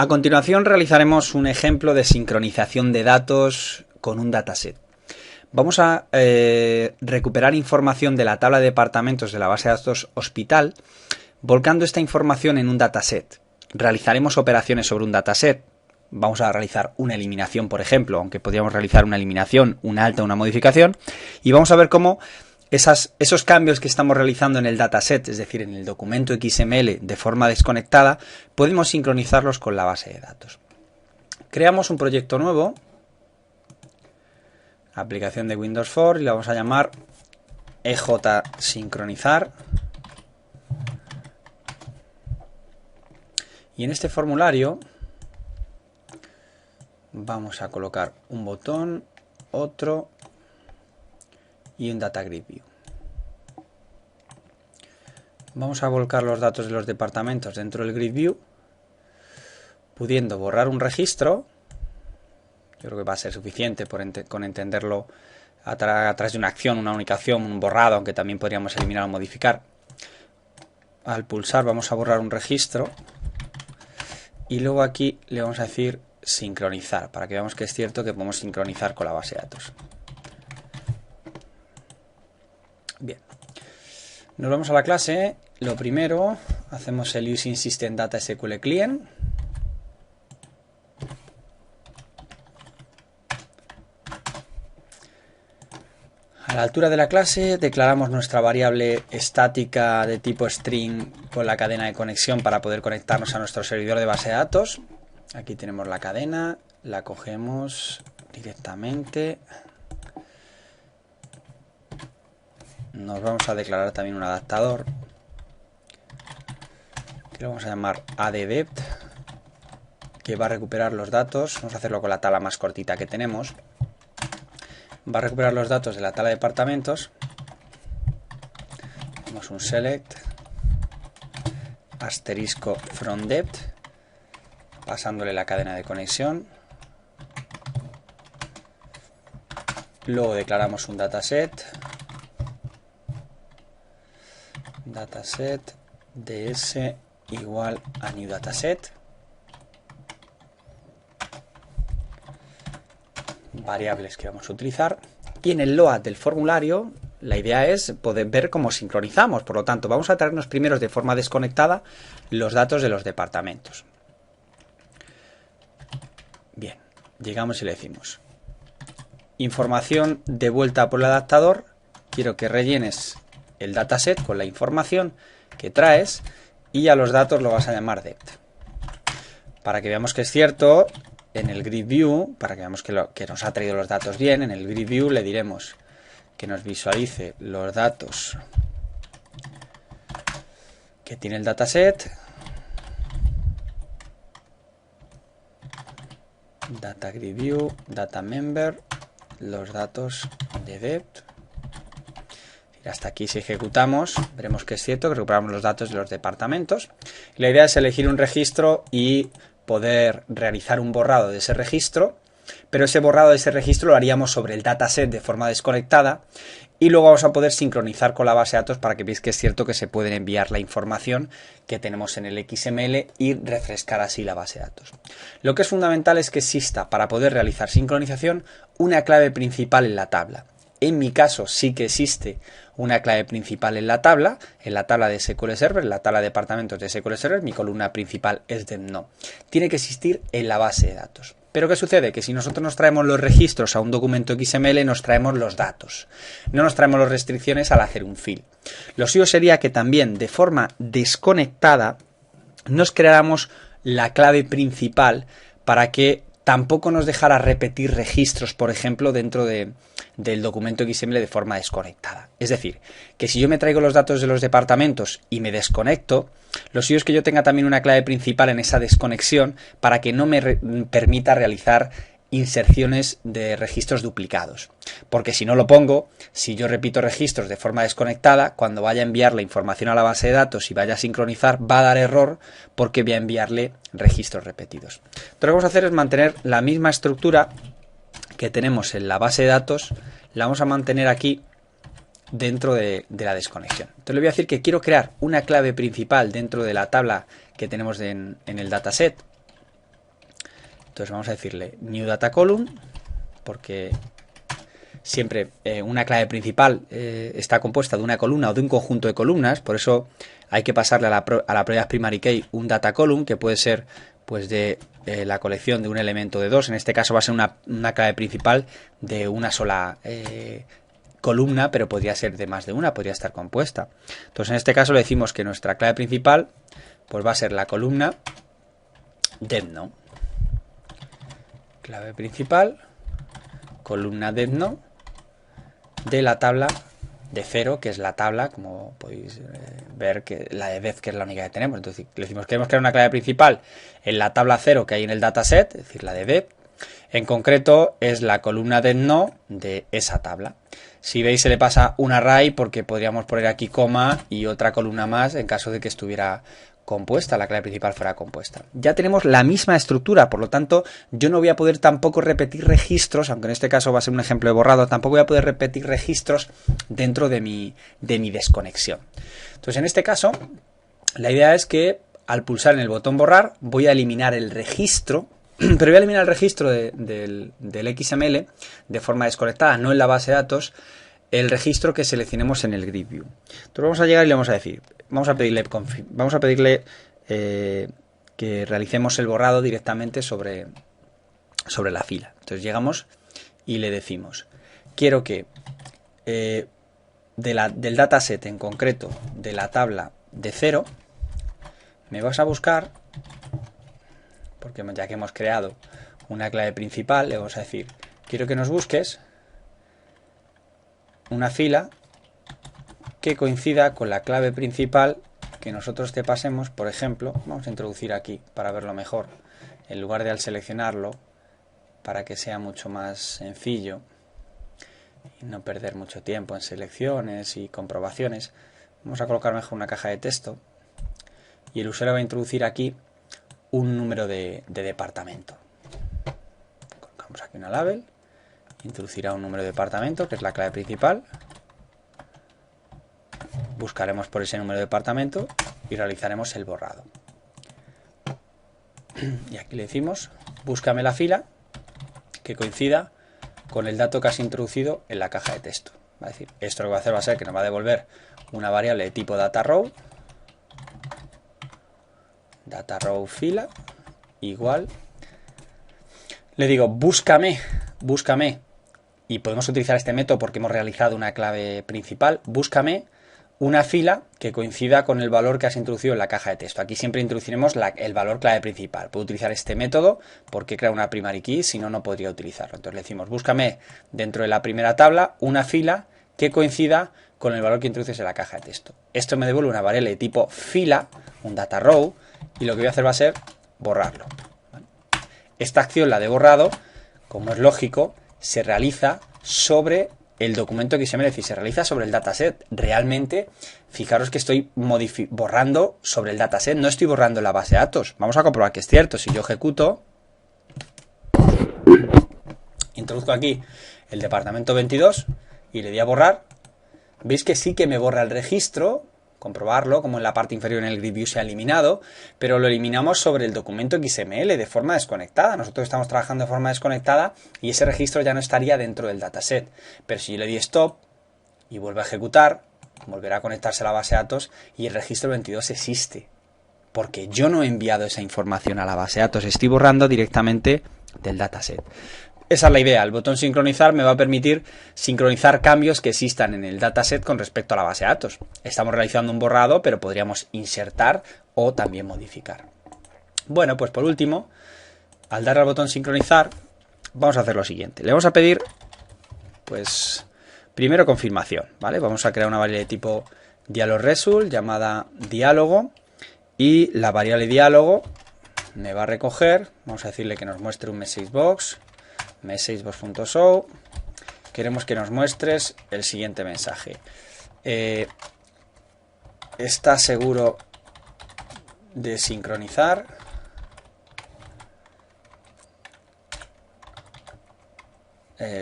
A continuación realizaremos un ejemplo de sincronización de datos con un dataset. Vamos a recuperar información de la tabla de departamentos de la base de datos hospital, volcando esta información en un dataset. Realizaremos operaciones sobre un dataset. Vamos a realizar una eliminación, por ejemplo, aunque podríamos realizar una eliminación, una alta, una modificación, y vamos a ver cómo esos cambios que estamos realizando en el dataset, es decir, en el documento XML de forma desconectada, podemos sincronizarlos con la base de datos. Creamos un proyecto nuevo, aplicación de Windows Forms, y la vamos a llamar EJ-sincronizar. Y en este formulario vamos a colocar un botón, otro y un Data Grid View. Vamos a volcar los datos de los departamentos dentro del Grid View, pudiendo borrar un registro. Yo creo que va a ser suficiente con entenderlo a través de una acción, una única acción, un borrado, aunque también podríamos eliminar o modificar. Al pulsar vamos a borrar un registro y luego aquí le vamos a decir sincronizar, para que veamos que es cierto que podemos sincronizar con la base de datos. Bien, nos vamos a la clase. Lo primero, hacemos el Using System Data SQL Client. A la altura de la clase declaramos nuestra variable estática de tipo string con la cadena de conexión para poder conectarnos a nuestro servidor de base de datos. Aquí tenemos la cadena, la cogemos directamente. Nos vamos a declarar también un adaptador que lo vamos a llamar addDept, que va a recuperar los datos. Vamos a hacerlo con la tabla más cortita que tenemos. Va a recuperar los datos de la tabla de departamentos. Hacemos un select asterisco from dept, pasándole la cadena de conexión. Luego declaramos un dataset ds igual a new dataset, variables que vamos a utilizar, y en el load del formulario la idea es poder ver cómo sincronizamos. Por lo tanto, vamos a traernos primero de forma desconectada los datos de los departamentos. Bien, llegamos y le decimos información devuelta por el adaptador, quiero que rellenes el dataset con la información que traes y a los datos lo vas a llamar dept. Para que veamos que es cierto, en el Grid View, para que veamos que nos ha traído los datos bien, en el Grid View le diremos que nos visualice los datos que tiene el dataset, Data Grid View, Data Member, los datos de dept. Hasta aquí, si ejecutamos, veremos que es cierto que recuperamos los datos de los departamentos. La idea es elegir un registro y poder realizar un borrado de ese registro, pero ese borrado de ese registro lo haríamos sobre el dataset de forma desconectada y luego vamos a poder sincronizar con la base de datos para que veáis que es cierto que se puede enviar la información que tenemos en el XML y refrescar así la base de datos. Lo que es fundamental es que exista, para poder realizar sincronización, una clave principal en la tabla. En mi caso sí que existe una clave principal en la tabla de SQL Server, en la tabla de departamentos de SQL Server, mi columna principal es de no. Tiene que existir en la base de datos. Pero ¿qué sucede? Que si nosotros nos traemos los registros a un documento XML, nos traemos los datos. No nos traemos las restricciones al hacer un fill. Lo suyo sería que también de forma desconectada nos creáramos la clave principal para que tampoco nos dejara repetir registros, por ejemplo, dentro del documento XML de forma desconectada. Es decir, que si yo me traigo los datos de los departamentos y me desconecto, lo suyo es que yo tenga también una clave principal en esa desconexión para que no me permita realizar inserciones de registros duplicados. Porque si no lo pongo, si yo repito registros de forma desconectada, cuando vaya a enviar la información a la base de datos y vaya a sincronizar, va a dar error porque voy a enviarle registros repetidos. Entonces, lo que vamos a hacer es mantener la misma estructura que tenemos en la base de datos, la vamos a mantener aquí dentro de la desconexión. Entonces le voy a decir que quiero crear una clave principal dentro de la tabla que tenemos en el dataset. Entonces vamos a decirle new data column, porque siempre una clave principal está compuesta de una columna o de un conjunto de columnas, por eso hay que pasarle a la propiedad primary key un data column, que puede ser pues de la colección de un elemento de dos. En este caso va a ser una clave principal de una sola columna, pero podría ser de más de una, podría estar compuesta. Entonces en este caso le decimos que nuestra clave principal pues va a ser la columna depno. Clave principal, columna depno de la tabla de 0, que es la tabla, como podéis ver, que la de depth, que es la única que tenemos. Entonces le decimos que queremos crear una clave principal en la tabla 0 que hay en el dataset, es decir, la de depth. En concreto es la columna depno de esa tabla. Si veis, se le pasa un array porque podríamos poner aquí coma y otra columna más en caso de que estuviera compuesta, la clave principal fuera compuesta. Ya tenemos la misma estructura, por lo tanto yo no voy a poder tampoco repetir registros, aunque en este caso va a ser un ejemplo de borrado, tampoco voy a poder repetir registros dentro de mi desconexión. Entonces en este caso la idea es que al pulsar en el botón borrar voy a eliminar el registro, pero voy a eliminar el registro del XML de forma desconectada, no en la base de datos, el registro que seleccionemos en el grid view. Entonces vamos a llegar y le vamos a decir, vamos a pedirle que realicemos el borrado directamente sobre la fila. Entonces llegamos y le decimos, quiero que del dataset, en concreto de la tabla de 0, me vas a buscar, porque ya que hemos creado una clave principal, le vamos a decir, quiero que nos busques una fila que coincida con la clave principal que nosotros te pasemos. Por ejemplo, vamos a introducir aquí para verlo mejor, en lugar de al seleccionarlo, para que sea mucho más sencillo y no perder mucho tiempo en selecciones y comprobaciones, vamos a colocar mejor una caja de texto y el usuario va a introducir aquí un número de departamento. Colocamos aquí una label, introducirá un número de departamento, que es la clave principal. Buscaremos por ese número de departamento y realizaremos el borrado. Y aquí le decimos, búscame la fila que coincida con el dato que has introducido en la caja de texto. Va a decir, esto lo que va a hacer va a ser que nos va a devolver una variable de tipo dataRow fila igual. Le digo, búscame, y podemos utilizar este método porque hemos realizado una clave principal, búscame una fila que coincida con el valor que has introducido en la caja de texto. Aquí siempre introduciremos el valor clave principal. Puedo utilizar este método porque crea una primary key, si no, no podría utilizarlo. Entonces le decimos, búscame dentro de la primera tabla una fila que coincida con el valor que introduces en la caja de texto. Esto me devuelve una variable de tipo fila, un dataRow, y lo que voy a hacer va a ser borrarlo. Esta acción, la de borrado, como es lógico, se realiza sobre el documento XML, es decir, se realiza sobre el dataset. Realmente, fijaros que estoy borrando sobre el dataset, no estoy borrando la base de datos. Vamos a comprobar que es cierto. Si yo ejecuto, introduzco aquí el departamento 22 y le doy a borrar, veis que sí que me borra el registro. Comprobarlo, como en la parte inferior en el grid view se ha eliminado, pero lo eliminamos sobre el documento XML de forma desconectada. Nosotros estamos trabajando de forma desconectada y ese registro ya no estaría dentro del dataset. Pero si yo le di stop y vuelvo a ejecutar, volverá a conectarse a la base de datos y el registro 22 existe. Porque yo no he enviado esa información a la base de datos, estoy borrando directamente del dataset. Esa es la idea. El botón sincronizar me va a permitir sincronizar cambios que existan en el dataset con respecto a la base de datos. Estamos realizando un borrado, pero podríamos insertar o también modificar. Bueno, pues por último, al dar al botón sincronizar, vamos a hacer lo siguiente. Le vamos a pedir, pues, primero confirmación, ¿vale? Vamos a crear una variable de tipo dialogResult llamada diálogo y la variable diálogo me va a recoger, vamos a decirle que nos muestre un messagebox. Messagebox.show. Queremos que nos muestres el siguiente mensaje. ¿Estás seguro de sincronizar?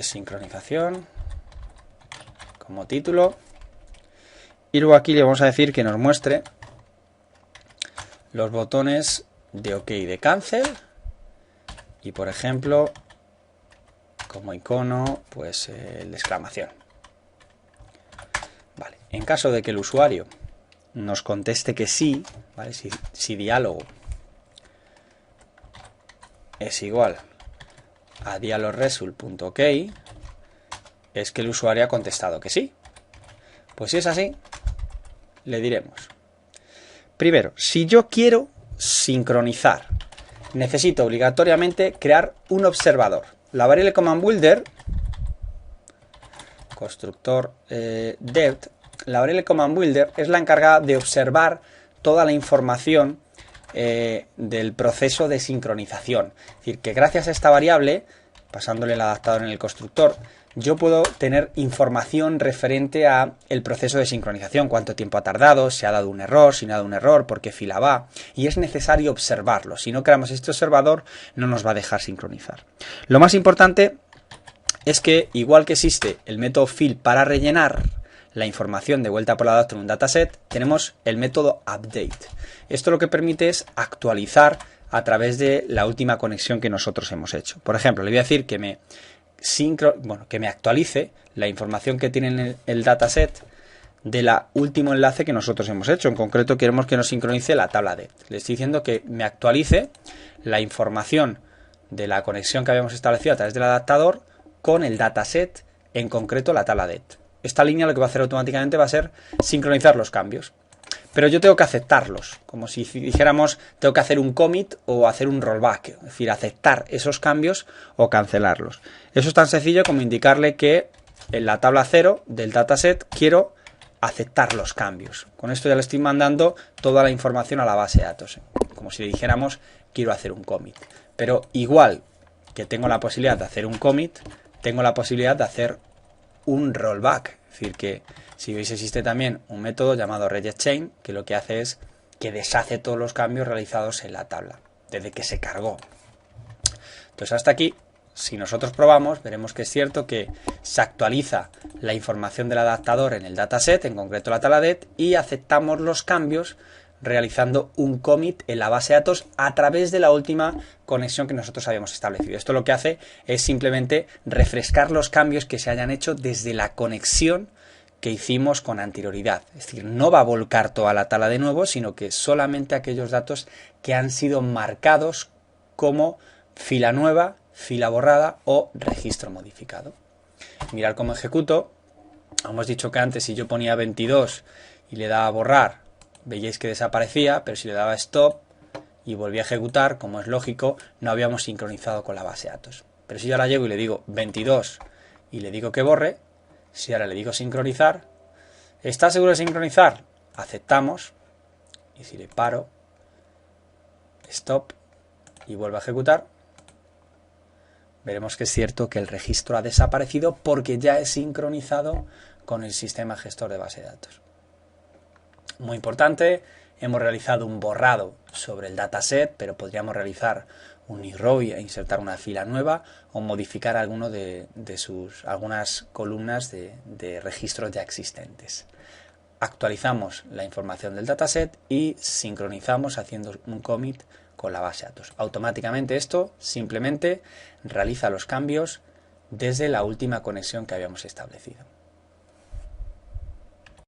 Sincronización como título. Y luego aquí le vamos a decir que nos muestre los botones de OK y de cancel. y por ejemplo, como icono, pues el de exclamación. Vale. En caso de que el usuario nos conteste que sí, ¿vale? Si diálogo es igual a dialogresult.ok, es que el usuario ha contestado que sí. Pues si es así, le diremos: primero, si yo quiero sincronizar, necesito obligatoriamente crear un observador. La variable command builder, constructor dev, la variable command builder es la encargada de observar toda la información del proceso de sincronización. Es decir, que gracias a esta variable, pasándole el adaptador en el constructor, yo puedo tener información referente a el proceso de sincronización, cuánto tiempo ha tardado, si ha dado un error, si no ha dado un error, por qué fila va, y es necesario observarlo. Si no creamos este observador, no nos va a dejar sincronizar. Lo más importante es que, igual que existe el método fill para rellenar la información de vuelta por la data en un dataset, tenemos el método update. Esto lo que permite es actualizar a través de la última conexión que nosotros hemos hecho. Por ejemplo, le voy a decir que me actualice la información que tiene en el dataset del último enlace que nosotros hemos hecho. En concreto, queremos que nos sincronice la tabla de. Le estoy diciendo que me actualice la información de la conexión que habíamos establecido a través del adaptador con el dataset, en concreto la tabla det. Esta línea lo que va a hacer automáticamente va a ser sincronizar los cambios. Pero yo tengo que aceptarlos, como si dijéramos, tengo que hacer un commit o hacer un rollback, es decir, aceptar esos cambios o cancelarlos. Eso es tan sencillo como indicarle que en la tabla 0 del dataset quiero aceptar los cambios. Con esto ya le estoy mandando toda la información a la base de datos, como si le dijéramos quiero hacer un commit. Pero igual que tengo la posibilidad de hacer un commit, tengo la posibilidad de hacer un rollback. Es decir, que si veis existe también un método llamado regeschein, que lo que hace es que deshace todos los cambios realizados en la tabla, desde que se cargó. Entonces hasta aquí, si nosotros probamos, veremos que es cierto que se actualiza la información del adaptador en el dataset, en concreto la tabla det, y aceptamos los cambios realizando un commit en la base de datos a través de la última conexión que nosotros habíamos establecido. Esto lo que hace es simplemente refrescar los cambios que se hayan hecho desde la conexión que hicimos con anterioridad. Es decir, no va a volcar toda la tabla de nuevo, sino que solamente aquellos datos que han sido marcados como fila nueva, fila borrada o registro modificado. Mirad cómo ejecuto. Hemos dicho que antes si yo ponía 22 y le daba a borrar, veíais que desaparecía, pero si le daba stop y volvía a ejecutar, como es lógico, no habíamos sincronizado con la base de datos. Pero si yo ahora llego y le digo 22 y le digo que borre, si ahora le digo sincronizar, ¿está seguro de sincronizar? Aceptamos. Y si le paro, stop y vuelvo a ejecutar, veremos que es cierto que el registro ha desaparecido porque ya es sincronizado con el sistema gestor de base de datos. Muy importante, hemos realizado un borrado sobre el dataset, pero podríamos realizar un row e insertar una fila nueva o modificar alguno de algunas columnas de registros ya existentes. Actualizamos la información del dataset y sincronizamos haciendo un commit con la base de datos. Automáticamente esto simplemente realiza los cambios desde la última conexión que habíamos establecido.